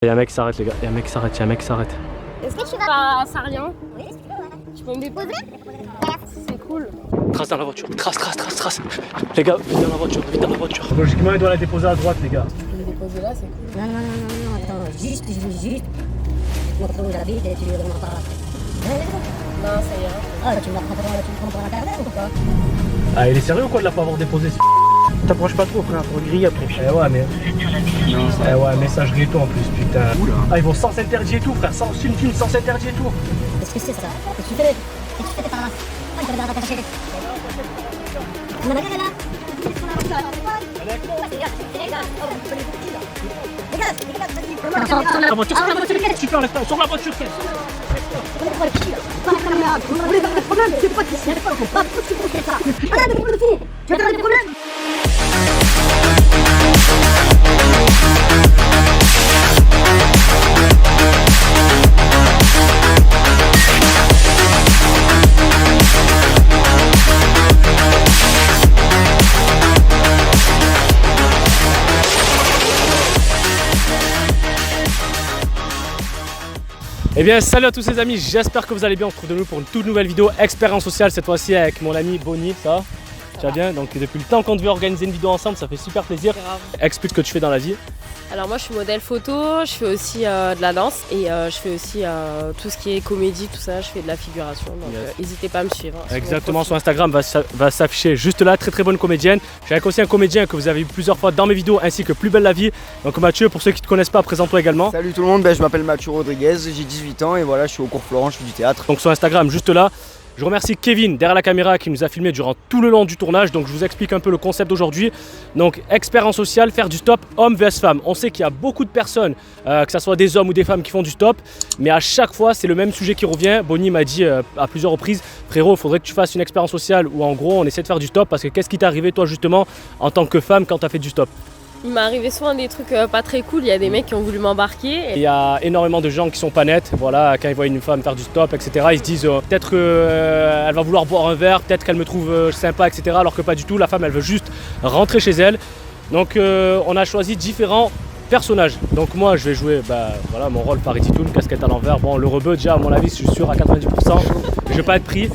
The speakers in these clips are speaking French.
Il y a un mec qui s'arrête les gars, il y a un mec qui s'arrête, il y a un mec qui s'arrête. Est-ce que tu vas à Sarrian? Oui, tu peux me déposer? C'est cool. Trace dans la voiture, trace. Les gars, vite dans la voiture, vite dans la voiture. Logiquement, il doit la déposer à droite les gars. Tu peux me déposer là, c'est cool. Non, attends, juste. Montre où j'habite et tu lui demandes pas. Non, ça ira. Ah, tu me la prends pour l'internet ou quoi? Ah, il est sérieux ou quoi de la pas avoir déposé? T'approches pas trop frère, pour griller après. Eh ouais, mais. Non, Eh ouais, messagerie et tout en plus, putain. Oula. Ah, ils vont sans interdit et tout, frère, sans film, sans interdit et tout. Qu'est-ce que c'est ça? Qu'est-ce que tu fais par là? Oh, il va rattacher. On en a qu'un là? La voiture, qu'est-ce que tu fais en l'instant? Sur la voiture, Eh bien salut à tous les amis, j'espère que vous allez bien, on se retrouve de nouveau pour une toute nouvelle vidéo expérience sociale, cette fois-ci avec mon ami Bonnie, ça va? Tu vas bien? Donc depuis le temps qu'on devait organiser une vidéo ensemble, ça fait super plaisir. Explique ce que tu fais dans la vie. Alors moi je suis modèle photo, je fais aussi de la danse et je fais aussi tout ce qui est comédie, tout ça, je fais de la figuration, donc n'hésitez pas à me suivre. Exactement, son Instagram va s'afficher juste là, très bonne comédienne. J'ai avec aussi un comédien que vous avez vu plusieurs fois dans mes vidéos ainsi que Plus belle la vie. Donc Mathieu, pour ceux qui ne te connaissent pas, présente-toi également. Salut tout le monde, je m'appelle Mathieu Rodriguez, j'ai 18 ans et voilà, je suis au cours Florent, je fais du théâtre. Donc son Instagram juste là. Je remercie Kevin derrière la caméra qui nous a filmé durant tout le long du tournage. Donc je vous explique un peu le concept d'aujourd'hui. Donc expérience sociale, faire du stop homme vs femme. On sait qu'il y a beaucoup de personnes, que ce soit des hommes ou des femmes qui font du stop. Mais à chaque fois c'est le même sujet qui revient. Bonnie m'a dit à plusieurs reprises, frérot, il faudrait que tu fasses une expérience sociale où en gros on essaie de faire du stop. Parce que qu'est-ce qui t'est arrivé toi justement en tant que femme quand tu as fait du stop? Il m'est arrivé souvent des trucs pas très cool, il y a des mecs qui ont voulu m'embarquer. Il y a énormément de gens qui sont pas nets, voilà, quand ils voient une femme faire du stop, etc. Ils se disent peut-être qu'elle va vouloir boire un verre, peut-être qu'elle me trouve sympa, etc. Alors que pas du tout, la femme elle veut juste rentrer chez elle. Donc on a choisi différents personnages. Donc moi je vais jouer voilà, mon rôle Farid Itoun, casquette à l'envers. Bon, le rebeu déjà à mon avis je suis sûr à 90%, je vais pas être pris.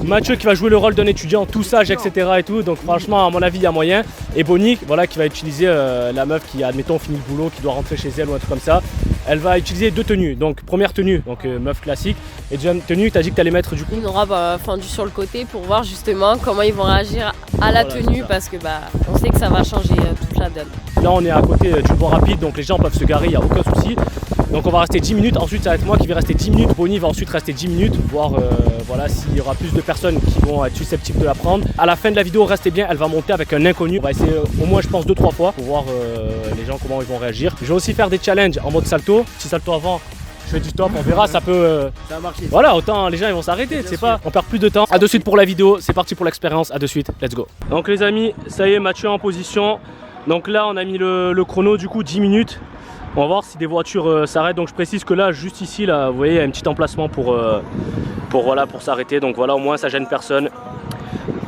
Mathieu qui va jouer le rôle d'un étudiant tout sage, etc. et tout. Donc franchement à mon avis il y a moyen. Et Bonnie voilà, qui va utiliser la meuf qui admettons finit le boulot, qui doit rentrer chez elle ou un truc comme ça. Elle va utiliser deux tenues. Donc première tenue, donc meuf classique. Et deuxième tenue, tu as dit que tu allais mettre du coup une robe fendue sur le côté pour voir justement comment ils vont réagir à la tenue parce que on sait que ça va changer toute la donne. Là on est à côté du pont rapide, donc les gens peuvent se garer, il n'y a aucun souci. Donc on va rester 10 minutes, ensuite ça va être moi qui vais rester 10 minutes, Bonnie va ensuite rester 10 minutes, voir voilà, s'il y aura plus de personnes qui vont être susceptibles de la prendre. À la fin de la vidéo, restez bien, elle va monter avec un inconnu. On va essayer au moins je pense 2-3 fois pour voir les gens comment ils vont réagir. Je vais aussi faire des challenges en mode salto, petit salto avant. Je fais du stop, on verra, ça peut... Ça a marché. Voilà, autant les gens ils vont s'arrêter, tu sais pas. On perd plus de temps. A de suite pour la vidéo, c'est parti pour l'expérience, à de suite, let's go. Donc les amis, ça y est, Mathieu en position. Donc là on a mis le chrono du coup 10 minutes. On va voir si des voitures s'arrêtent. Donc je précise que là, juste ici, là, vous voyez, il y a un petit emplacement pour s'arrêter. Donc voilà, au moins ça gêne personne.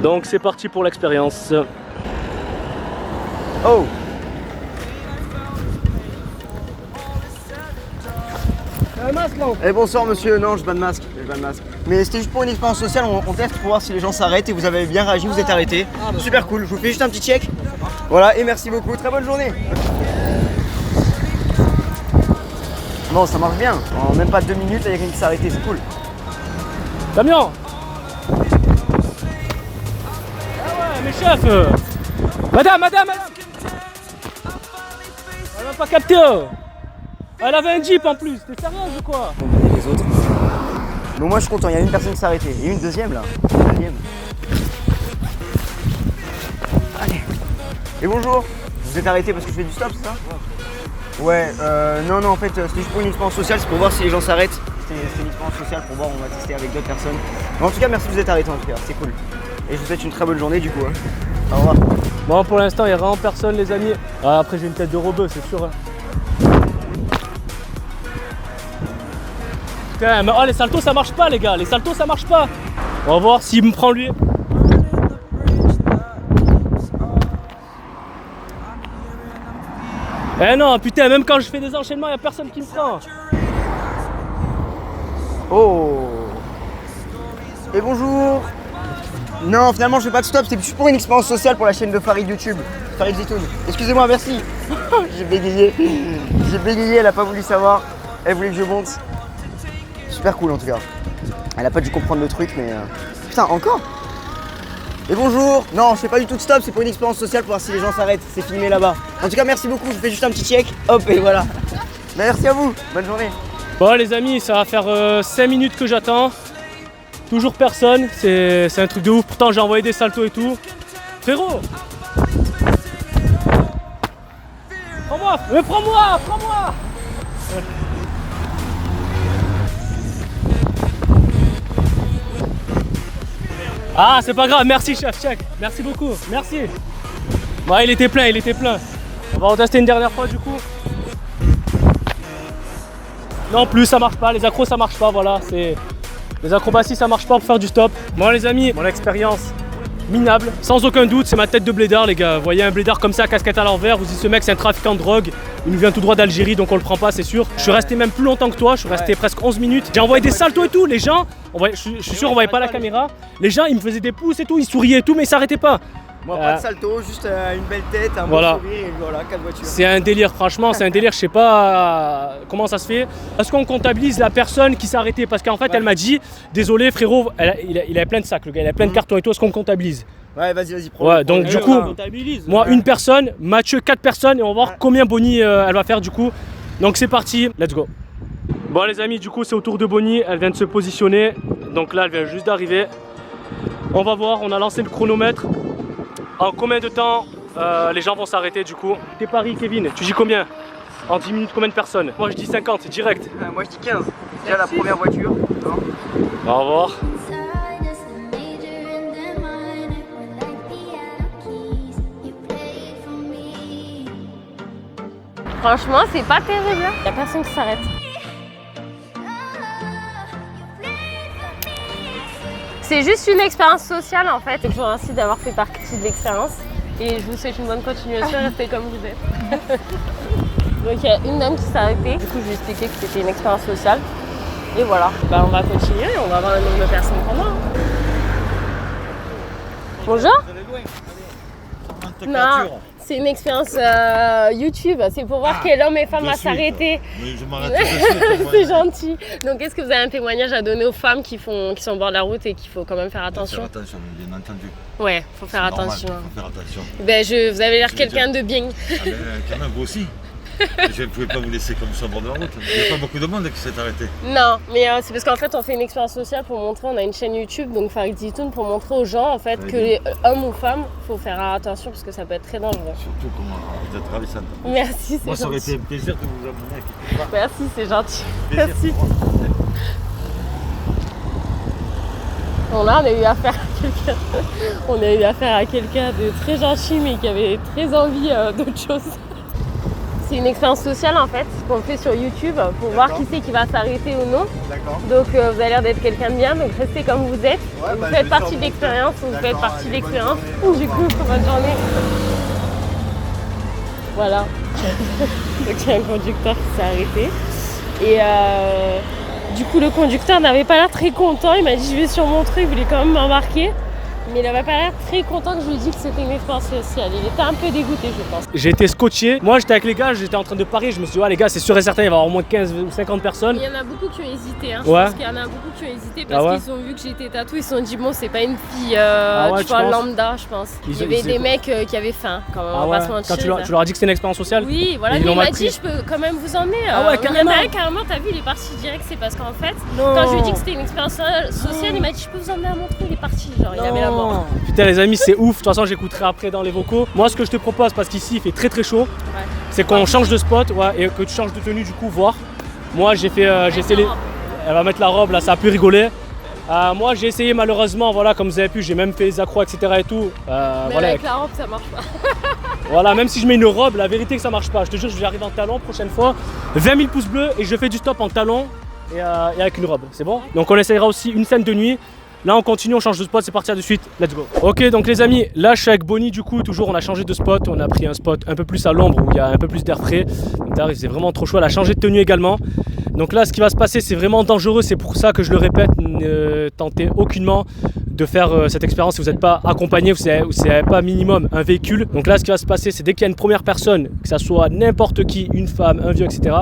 Donc c'est parti pour l'expérience. Oh! Eh bonsoir monsieur, non j'ai pas de masque, Mais c'était juste pour une expérience sociale, on teste pour voir si les gens s'arrêtent et vous avez bien réagi, vous êtes arrêtés. Super cool, je vous fais juste un petit check. Voilà et merci beaucoup, très bonne journée. Bon ça marche bien, en même pas 2 minutes, il y a quelqu'un qui s'est arrêté, c'est cool. Damien! Ah ouais mais chef Madame elle m'a pas capté Elle avait un jeep en plus, t'es sérieuse ou quoi? Les autres. Bon moi je suis content, il y a une personne qui s'est arrêtée. Et une deuxième là. Allez. Et bonjour. Vous êtes arrêté parce que je fais du stop, c'est ça? Ouais, non en fait c'était juste pour une expérience sociale, c'est pour voir si les gens s'arrêtent. C'était une expérience sociale pour voir, on va tester avec d'autres personnes. Mais en tout cas merci de vous être arrêté en tout cas, c'est cool. Et je vous souhaite une très bonne journée du coup. Hein. Au revoir. Bon pour l'instant il n'y a vraiment personne les amis. Ah, après j'ai une tête de rebeu c'est sûr. Hein. Putain, mais oh les saltos ça marche pas les gars, les saltos ça marche pas. On va voir s'il me prend lui. Ben non, putain, même quand je fais des enchaînements, y'a personne qui me prend. Oh. Et bonjour. Non, finalement je fais pas de stop, c'était juste pour une expérience sociale pour la chaîne de Farid YouTube. Farid Zitoun. Excusez-moi, merci. J'ai bégayé. J'ai bégayé, elle a pas voulu savoir. Elle voulait que je monte. Super cool en tout cas. Elle a pas dû comprendre le truc, mais... Putain, encore. Et bonjour. Non, je fais pas du tout de stop, c'est pour une expérience sociale pour voir si les gens s'arrêtent. C'est filmé là-bas. En tout cas, merci beaucoup, je fais juste un petit check. Hop, et voilà. Merci à vous. Bonne journée. Bon les amis, ça va faire 5 minutes que j'attends. Toujours personne, c'est un truc de ouf. Pourtant j'ai envoyé des saltos et tout. Frérot, prends-moi, mais prends-moi. Ah c'est pas grave, merci chef, check. Merci beaucoup, merci. Bon il était plein. On va en tester une dernière fois du coup. Non plus ça marche pas, les accros ça marche pas, voilà, c'est... Les acrobaties ça marche pas pour faire du stop. Bon les amis, mon expérience minable, sans aucun doute, c'est ma tête de blédard les gars. Vous voyez un blédard comme ça, casquette à l'envers, vous dites ce mec c'est un trafiquant de drogue, il nous vient tout droit d'Algérie donc on le prend pas c'est sûr. Je suis resté même plus longtemps que toi, je suis resté presque 11 minutes. J'ai envoyé des saltos et tout, les gens, je suis sûr on voyait pas la caméra. Les gens ils me faisaient des pouces et tout, ils souriaient et tout mais ils s'arrêtaient pas. Moi, pas de salto, juste une belle tête, un voilà. bon sourire et voilà, 4 voitures. C'est un délire, franchement, c'est un délire, je sais pas comment ça se fait. Est-ce qu'on comptabilise la personne qui s'est arrêtée? Parce qu'en fait, elle m'a dit, désolé frérot, il avait plein de sacs, le gars, il a plein de cartons et tout, est-ce qu'on comptabilise? Ouais, vas-y, prends. Ouais, donc du coup, moi, une personne, Mathieu, 4 personnes, et on va voir combien Bonnie elle va faire du coup. Donc c'est parti, let's go. Bon les amis, du coup, c'est au tour de Bonnie, elle vient de se positionner. Donc là, elle vient juste d'arriver. On va voir, on a lancé le chronomètre. En combien de temps les gens vont s'arrêter du coup? Tes paris Kevin, tu dis combien? En 10 minutes combien de personnes? Moi je dis 50, c'est direct. Moi je dis 15, c'est déjà la première voiture. On va voir. Franchement, c'est pas terrible. Y'a personne qui s'arrête. C'est juste une expérience sociale en fait. Et je vous remercie d'avoir fait partie de l'expérience. Et je vous souhaite une bonne continuation, restez comme vous êtes. Donc il y a une dame qui s'est arrêtée. Du coup, je lui ai expliqué que c'était une expérience sociale. Et voilà. Bah, on va continuer, on va voir le nombre de personnes qu'on a. Bonjour. Non, c'est une expérience YouTube, c'est pour voir quel homme et femme va s'arrêter. Mais je m'arrête tout de suite. C'est gentil. Donc est-ce que vous avez un témoignage à donner aux femmes qui sont au bord de la route et qu'il faut quand même faire attention? Faire attention, bien entendu. Ouais, faut faire attention. Faut faire attention. Ben, vous avez l'air quelqu'un de bien. Ah ben, quand même, vous aussi. Je ne pouvais pas vous laisser comme ça au bord de la route. Il n'y a pas beaucoup de monde qui s'est arrêté. Non, mais c'est parce qu'en fait on fait une expérience sociale pour montrer, on a une chaîne YouTube, donc Farid Zitoun, pour montrer aux gens en fait que les hommes ou femmes, faut faire attention parce que ça peut être très dangereux. Surtout comment vous êtes ravissante. Merci, c'est gentil. Moi ça aurait été un plaisir de vous amener. Merci, c'est gentil. Plaisir. Merci. Bon là on a eu affaire à quelqu'un. On a eu affaire à quelqu'un de très gentil mais qui avait très envie d'autre chose. C'est une expérience sociale en fait qu'on fait sur YouTube pour voir qui c'est qui va s'arrêter ou non. Donc vous avez l'air d'être quelqu'un de bien, donc restez comme vous êtes. Ouais, vous faites partie de l'expérience, vous faites partie de l'expérience. Du coup, bonne journée. Voilà. Donc il y a un conducteur qui s'est arrêté. Et du coup le conducteur n'avait pas l'air très content. Il m'a dit je vais sur mon truc, il voulait quand même m'embarquer. Mais il avait pas l'air très content que je lui dise que c'était une expérience sociale. Il était un peu dégoûté, je pense. J'ai été scotché. Moi, j'étais avec les gars, j'étais en train de parier. Je me suis dit, ouais, les gars, c'est sûr et certain, il va y avoir au moins 15 ou 50 personnes. Il y en a beaucoup qui ont hésité. Hein. Ouais. Je pense qu'il y en a beaucoup qui ont hésité parce qu'ils ont vu que j'étais tatou. Ils se sont dit, bon, c'est pas une fille tu vois, lambda, je pense. Il y avait des mecs qui avaient faim, quand même. On va pas se mentir. Quand tu leur as dit que c'était une expérience sociale? Oui, voilà. Mais il m'a dit, je peux quand même vous emmener. Ah ouais, carrément. Il y en a un, carrément, t'as vu, il est parti direct. C'est parce qu'en fait, quand je lui ai dit que c'était une expérience sociale, il m'a dit, je peux vous emmener à Montreux. Il est parti. Genre, il avait la mort. Putain, les amis, c'est ouf. De toute façon, j'écouterai après dans les vocaux. Moi, ce que je te propose, parce qu'ici il fait très chaud, c'est qu'on change de spot et que tu changes de tenue, du coup, voir. Moi, j'ai essayé. Elle va mettre la robe là, ça a pu rigoler. Moi, j'ai essayé malheureusement, voilà, comme vous avez pu, j'ai même fait les accros, etc. et tout. Mais voilà. avec la robe, ça marche pas. Voilà, même si je mets une robe, la vérité que ça marche pas. Je te jure, je vais arriver en talon prochaine fois. 20 000 pouces bleus et je fais du stop en talon et avec une robe. C'est bon? Donc, on essayera aussi une scène de nuit. Là on continue, on change de spot, c'est parti, à de suite, let's go. Ok, donc les amis, là je suis avec Bonnie du coup, toujours on a changé de spot, on a pris un spot un peu plus à l'ombre où il y a un peu plus d'air frais. Donc là c'est vraiment trop chaud, elle a changé de tenue également. Donc là ce qui va se passer c'est vraiment dangereux, c'est pour ça que je le répète, ne tentez aucunement de faire cette expérience si vous n'êtes pas accompagné, vous n'avez pas minimum un véhicule. Donc là ce qui va se passer c'est dès qu'il y a une première personne, que ça soit n'importe qui, une femme, un vieux, etc.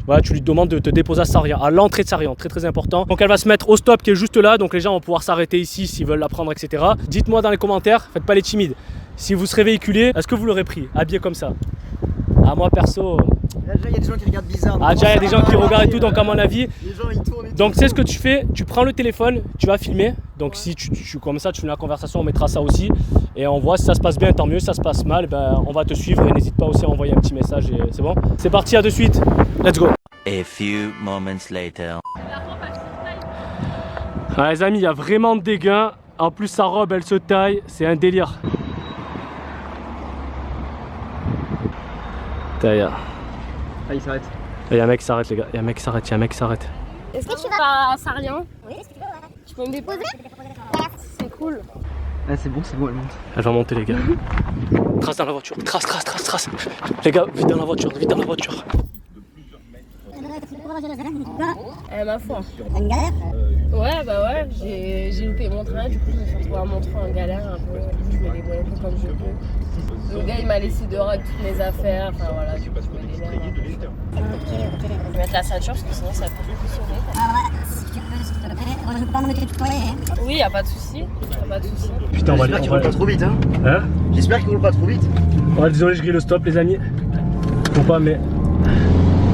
Voilà, tu lui demandes de te déposer à Sarian, à l'entrée de Sarian, très très important. Donc elle va se mettre au stop qui est juste là, donc les gens vont pouvoir s'arrêter ici s'ils veulent la prendre, etc. Dites-moi dans les commentaires, faites pas les timides. Si vous serez véhiculé, est-ce que vous l'aurez pris, habillé comme ça? Ah moi perso... Là, déjà, il y a des gens qui regardent bizarre. Ah déjà il y a des gens qui regardent et tout, donc à mon avis... Les gens ils tournent et Donc c'est ce que tu fais, tu prends le téléphone, tu vas filmer. Donc si tu comme ça, tu fais la conversation, on mettra ça aussi. Et on voit si ça se passe bien, tant mieux. Si ça se passe mal, ben, on va te suivre. Et n'hésite pas aussi à envoyer un petit message et c'est bon. C'est parti, à de suite. Let's go. A few moments later. Ah, les amis, il y a vraiment des gains. En plus sa robe, elle se taille. C'est un délire. Taille. Ah, il s'arrête. Il y a un mec qui s'arrête, les gars. Il y a un mec qui s'arrête, il y a un mec qui s'arrête. Est-ce que tu vas à Sarian? Oui, est-ce que tu veux, ouais. Tu peux me déposer? C'est cool. Ah, c'est bon, elle monte. Elle va monter, les gars. Trace dans la voiture. Trace. Les gars, vite dans la voiture, vite dans la voiture. Ma foi. Une galère? Ouais, bah ouais, j'ai loupé mon train, du coup je me suis retrouvée à Montreux en galère un peu. Je me débrouille un peu comme je peux. Le gars il m'a laissé dehors avec toutes mes affaires, enfin voilà, du coup je me démerde un peu. Je vais mettre la ceinture parce que sinon ça peut plus sonner. Ah ouais, si tu veux, s'il te plaît. Moi je peux pas me mettre tout hein. Oui, y'a pas de souci, Putain, J'espère qu'il roule pas trop vite, hein. Hein? J'espère qu'il roule pas trop vite. Ouais, désolé, je grille le stop, les amis. Faut pas, mais.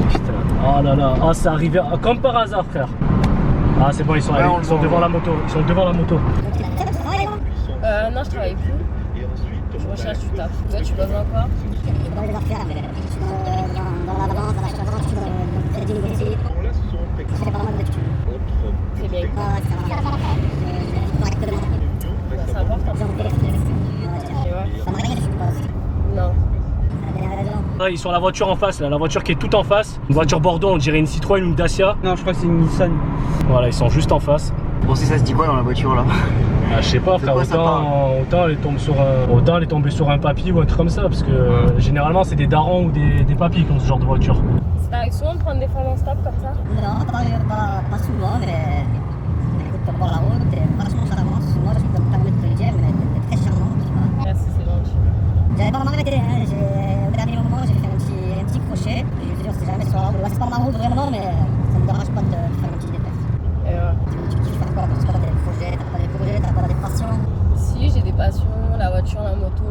Putain. Oh là là. Oh, c'est arrivé comme par hasard, frère. Ah, c'est bon, ils sont, ils sont devant la moto. Ils sont devant la moto. Non, je travaille plus. Je recherche du taf. Toi, tu bosses encore? Dans les affaires, mais je suis dans la balance, dans la chaise avant, je suis dans le crédit négocié. Je fais pas mal d'études. C'est bien. Ah, ça va. Correctement. C'est important. J'ai envie de Ouais. ça me réveille, je suis pas. Non. Là, ils sont la voiture en face, là, la voiture qui est toute en face. Une voiture Bordeaux, on dirait une Citroën ou une Dacia. Non, je crois que c'est une Nissan. Voilà, ils sont juste en face. Bon, si ça se dit quoi dans la voiture là? Ah, je sais pas, frère, quoi, ça parle autant elle est tombée sur un papy ou un truc comme ça, parce que généralement c'est des darons ou des papys qui ont ce genre de voiture. Ça t'arrive souvent de prendre des femmes en stop comme ça? Non, pas souvent, mais écoute, pour voir la route, franchement, ça avance. Moi, je peux me permettre de le dire, mais t'es très charmant, tu vois. Merci, c'est gentil. J'avais pas vraiment arrêté, hein. Au dernier moment, j'ai fait un petit crochet. Et je veux dire, c'est jamais sur la route. C'est pas ma route vraiment, mais ça me dérange pas de faire un petit détail. Et ouais. Tu fais quoi? Parce que t'as pas des projets, t'as pas des passions. Si, j'ai des passions, la voiture, la moto.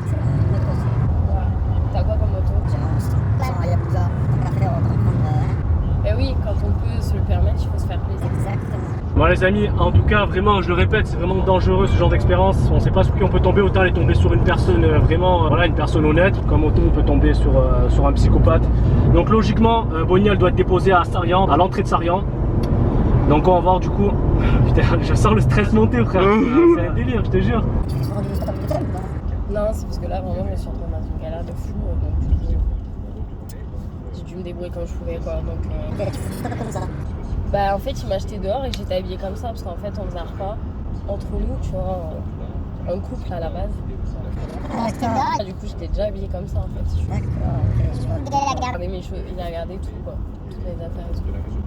C'est une moto aussi. Ouais. T'as quoi comme moto? J'ai un monstre. Sans Hayabusa, tant qu'à faire, autant prendre. Eh oui, quand on peut se le permettre, il faut se faire plaisir. Exactement. Bon les amis, en tout cas vraiment je le répète, c'est vraiment dangereux ce genre d'expérience. On sait pas sur qui on peut tomber, autant aller tomber sur une personne vraiment, voilà, une personne honnête, comme autant on peut tomber sur un psychopathe. Donc logiquement, Bonnie elle doit être déposée à Sarian, à l'entrée de Sarian. Donc on va voir du coup. Putain, je sens le stress monter frère. C'est un délire, je te jure. Tu fais souvent du stop tout seul ou pas? Non, c'est parce que là vraiment je me suis retrouvée dans une galère de fou. Donc du coup, j'ai dû me débrouiller comme je pouvais quoi. Donc, Tu fais du stop comme ça. bah en fait il m'a acheté dehors et j'étais habillée comme ça parce qu'en fait on faisait un repas entre nous, tu vois, un couple à la base. Ah, Du coup j'étais déjà habillée comme ça en fait. Il a regardé tout quoi, toutes mes affaires et tout.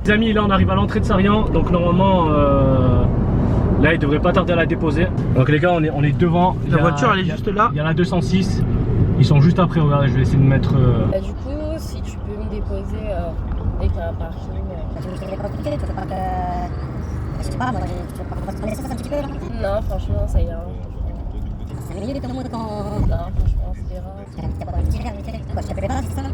Les amis, là on arrive à l'entrée de Sarian, donc normalement là il devrait pas tarder à la déposer. Donc les gars on est devant. La voiture elle est juste là. Il y a la 206, ils sont juste après, regardez je vais essayer de mettre... Bah, du coup si tu peux me déposer dès qu'il y a un parking. Tu veux que je te compliqué, tu veux pas que. Je sais pas, moi, tu veux pas qu'on se laisse un petit peu là? Non franchement ça ira. C'est mieux de tout le monde quand. Non franchement ça ira. T'as pas dans le petit verre, quoi, je t'appelais pas, c'est ça?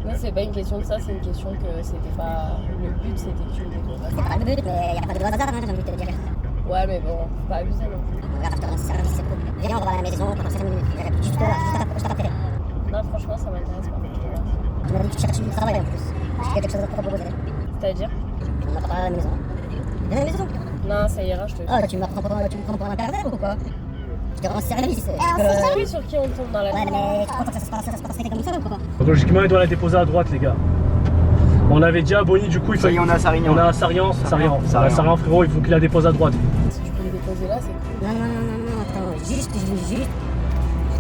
Non c'est pas une question de ça, c'est une question que c'était pas... Le but c'était que tu me déposes. C'est pas le but, mais y'a pas de gros hasard, hein, j'ai envie de te le dire. Ouais mais bon, faut pas abuser non plus. On verra after dans 6 services, c'est cool. Viens, on va à la maison pendant 5 minutes. Juste là, juste à t'appeler. Non franchement ça m'intéresse pas. Tu m'as dit que tu cherches du travail en plus. Est-ce qu'il y a quelque chose à te proposer? C'est-à-dire? On va pas à la maison. Viens à la maison. Non ça ira je te jure. Oh, là, tu me prends pour un pervers ou quoi? Je te rends sérieux ici. On sait jamais sur qui on tombe dans la Ouais, vie. mais tu crois que ça se passe comme ça ou quoi? Donc logiquement il doit la déposer à droite les gars. On avait dit à Bonnie, du coup, il Ça y est, faut. on est à Sarignan. On est à Sarian, Sarian. frérot, il faut qu'il la dépose à droite. Si tu peux le déposer là, c'est cool. Non, attends, juste, je veux juste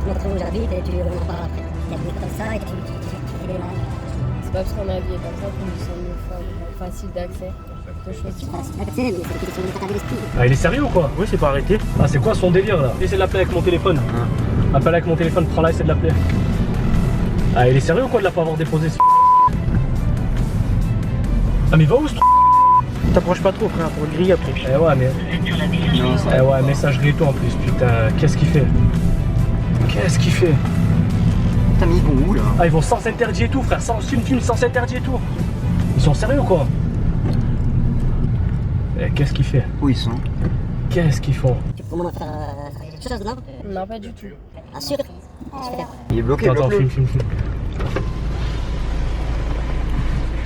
te montrer où j'habite et tu en parles après. Il y a des trucs comme ça et tu les marques. C'est pas parce qu'on est habillé comme ça qu'on dit son uniforme facile d'accès. Deux choses. Ah, il est sérieux ou quoi? Oui, c'est pas arrêté. Ah, c'est quoi son délire là? Essaye de l'appeler avec mon téléphone. Appelle avec mon téléphone, prends-la, essaie de l'appeler. Ah, il est sérieux ou quoi de la pas avoir déposé ce. Ah, mais va où ce truc? T'approches pas trop, frère, pour le griller après. Eh ouais, mais. Non, ça. Eh ouais, messagerie et tout en plus, putain. Qu'est-ce qu'il fait? Qu'est-ce qu'il fait? Putain, mais ils vont où là? Ah, ils vont sans interdit et tout, frère. Sans film, sans interdit et tout. Ils sont sérieux ou quoi? Eh, qu'est-ce qu'il fait? Où ils sont? Qu'est-ce qu'ils font? Comment faire quelque chose, non? Non, pas du tout. Assure. Il est bloqué, Attends, bloque-le. film.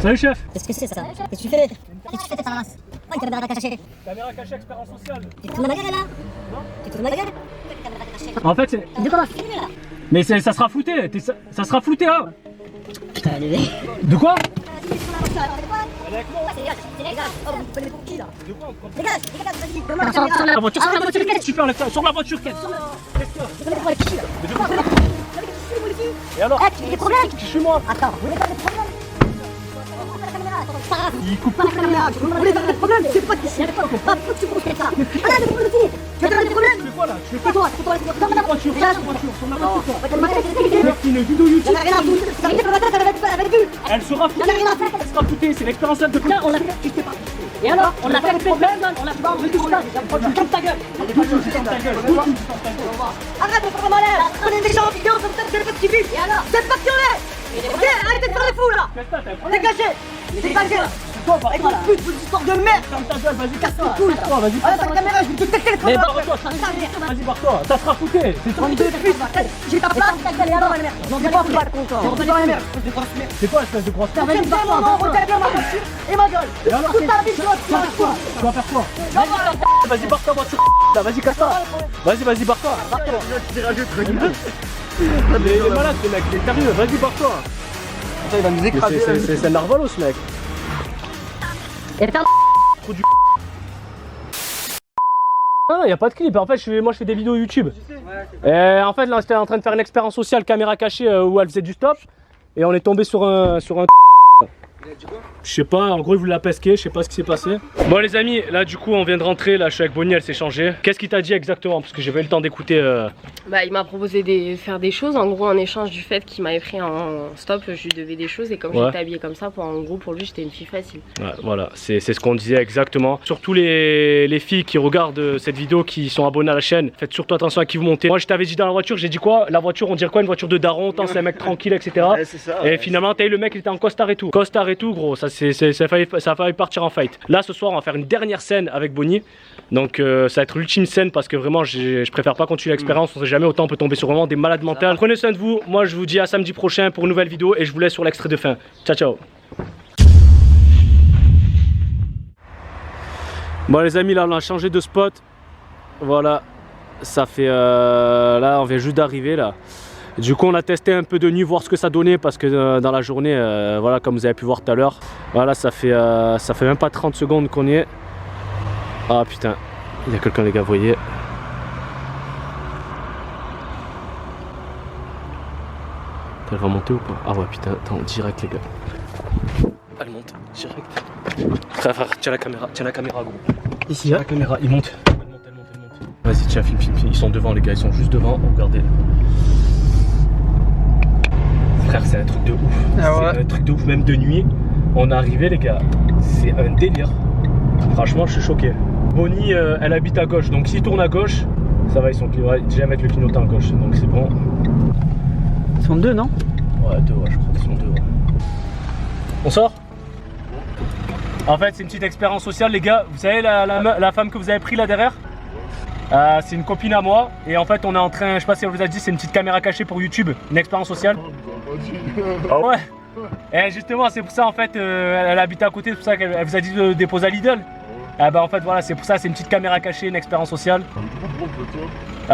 Salut chef! Qu'est-ce que c'est ça? Qu'est-ce que tu fais? Qu'est-ce que tu fais de ta race? Oh, une caméra cachée. Caméra cachée, expérience sociale. Tu te fous de ma gueule là? Non. Tu te fous de ma gueule? Caméra cachée. En fait, c'est. De quoi? Tu filmes là? Mais ça sera flouté, ça sera flouté, hein! Putain, allez. De quoi? Dégage, sur La voiture, qu'est-ce que tu fais en l'extérieur? Sur la voiture, qu'est-ce que Et alors? tu as des problèmes? Je suis moi! Attends, vous voulez pas des problèmes? Il coupe Pas la caméra, vous voulez pas des problèmes? C'est pas ici, pourquoi tu penses comme ça? Ah, des problèmes! Tu as des problèmes? Tu fais quoi là? Tu fais C'est toi, sur la voiture, sur la voiture. c'est Mec, une vidéo YouTube, rien à foutre, ça arrive dans la tête avec vue! elle sera foutée, elle sera foutée, c'est l'expérience de Là, on l'a fait, tu sais pas. Et alors, on a fait le problème, on l'a fait, on veut tout ça, ferme ta gueule! Arrête de faire le malin! Prenez des gens en vidéo comme ça, c'est le fait qu'ils vivent! Et alors? C'est pas passionné! Ok, arrêtez de faire les fous là! Dégagez! Dégagez! Avec votre pute, votre histoire de merde! Ferme ta gueule, vas-y, Casse-toi! casse-toi, vas-y. Ah, ta caméra, je vais te péter le Mais crâne! barre-toi, vas-y, barre-toi, ça sera fouté, c'est tout. Bande de pute, j'ai ta place, ta gueule, et alors, la merde! J'en ai pas pas content! J'en ai pas la merde! C'est quoi espèce de grosse merde? Vas-y, barre-toi! Regarde bien ma voiture et ma gueule! Et alors, Toute ta vie, je dois te faire quoi? Tu vas faire quoi? Vas-y, barre ta voiture, là, vas-y, casse-toi. Vas-y, barre-toi. Il est malade, ce mec, il est sérieux, vas-y, barre-toi. Il va nous écraser. C'est un narvalo, ce mec. Et putain! Non, y a pas de clip. En fait, moi je fais des vidéos YouTube. Et en fait, là, j'étais en train de faire une expérience sociale caméra cachée où elle faisait du stop. Et on est tombé sur un. Je sais pas, en gros, il voulait la pesquer, je sais pas ce qui s'est passé. Bon, les amis, là, du coup, on vient de rentrer. Là, je suis avec Bonnie, elle s'est changée. Qu'est-ce qu'il t'a dit exactement? Parce que j'ai pas eu le temps d'écouter. Bah, il m'a proposé de faire des choses, en gros en échange du fait qu'il m'avait pris en stop, je lui devais des choses et comme Ouais. j'étais habillée comme ça, en gros pour lui j'étais une fille facile. Ouais, voilà, c'est ce qu'on disait exactement. Surtout les filles qui regardent cette vidéo, qui sont abonnées à la chaîne, faites surtout attention à qui vous montez. Moi je t'avais dit dans la voiture, j'ai dit quoi? La voiture, on dirait quoi? Une voiture de daron, c'est un mec tranquille, etc. Ouais, c'est ça, Et ouais. finalement, t'as eu le mec, il était en costard et tout. Costard et tout, gros, ça a failli partir en fight. Là ce soir, on va faire une dernière scène avec Bonnie. Donc ça va être l'ultime scène parce que vraiment, je préfère pas continuer l'expérience. On sait jamais, autant on peut tomber sur vraiment des malades mentales. Prenez soin de vous. Moi je vous dis à samedi prochain pour une nouvelle vidéo et je vous laisse sur l'extrait de fin. Ciao, ciao. Bon les amis, là on a changé de spot. Voilà, ça fait là on vient juste d'arriver là. Du coup on a testé un peu de nuit, voir ce que ça donnait parce que dans la journée, voilà, comme vous avez pu voir tout à l'heure, voilà, ça fait même pas 30 secondes qu'on y est. Ah putain, il y a quelqu'un les gars, vous voyez. Elle va monter ou pas? Ah ouais putain, attends, direct les gars. Elle monte, direct. Frère, tiens la caméra gros. Ici, la caméra, il monte. Elle monte. Vas-y, tiens, filme. Ils sont devant les gars, ils sont juste devant, regardez. Frère, c'est un truc de ouf. Ah ouais. C'est un truc de ouf, même de nuit. On est arrivé les gars, c'est un délire. Franchement, je suis choqué. Bonnie, elle habite à gauche, donc s'il tourne à gauche, ça va, ils sont déjà mettre le clignotant à gauche, donc c'est bon. Ils sont deux, non? Ouais, deux, ouais, je crois qu'ils sont deux. Ouais. On sort? En fait, c'est une petite expérience sociale, les gars. Vous savez, la femme que vous avez pris là derrière, c'est une copine à moi. Et en fait, on est en train, je sais pas si elle vous a dit, c'est une petite caméra cachée pour YouTube, une expérience sociale. Ah ouais. Et justement, c'est pour ça, en fait, elle habite à côté, c'est pour ça qu'elle vous a dit de déposer à Lidl. bah en fait voilà, c'est pour ça, c'est une petite caméra cachée, une expérience sociale.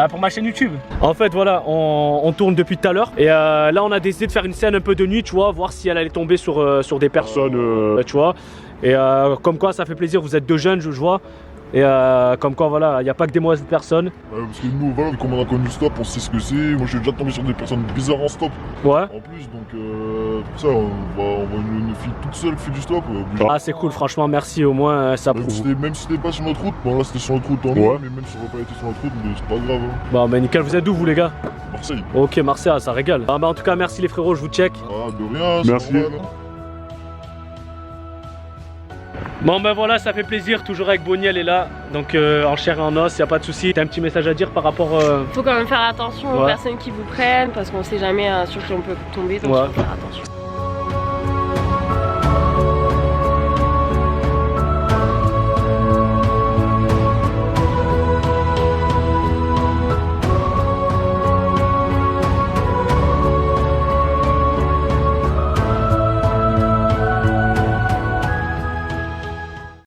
Pour ma chaîne YouTube. En fait voilà, on tourne depuis tout à l'heure et là on a décidé de faire une scène un peu de nuit, tu vois, voir si elle allait tomber sur des personnes, tu vois. Et comme quoi ça fait plaisir, vous êtes deux jeunes, je vois. Et comme quoi voilà, il n'y a pas que des mauvaises personnes. Parce que nous, voilà, comme on a connu Stop, on sait ce que c'est. Moi je suis déjà tombé sur des personnes bizarres en Stop. Ouais. En plus, donc pour ça, on voit une fille toute seule qui fait du Stop. Ah c'est cool, franchement merci, au moins ça prouve. Même si c'était pas sur notre route, bon là c'était sur notre route en ouais. Mais même si on n'aurait pas été sur notre route, c'est pas grave. Hein. Bon bah nickel, vous êtes d'où vous les gars? Marseille. Ok, Marseille, ça régale. Ah, bah en tout cas merci les frérots, je vous check. Ah de rien, merci. Bon ben voilà, ça fait plaisir, toujours avec Bonnie, elle est là, donc en chair et en os, y a pas de souci. T'as un petit message à dire par rapport... Faut quand même faire attention aux personnes qui vous prennent, parce qu'on sait jamais sur qui on peut tomber, donc faut faire attention.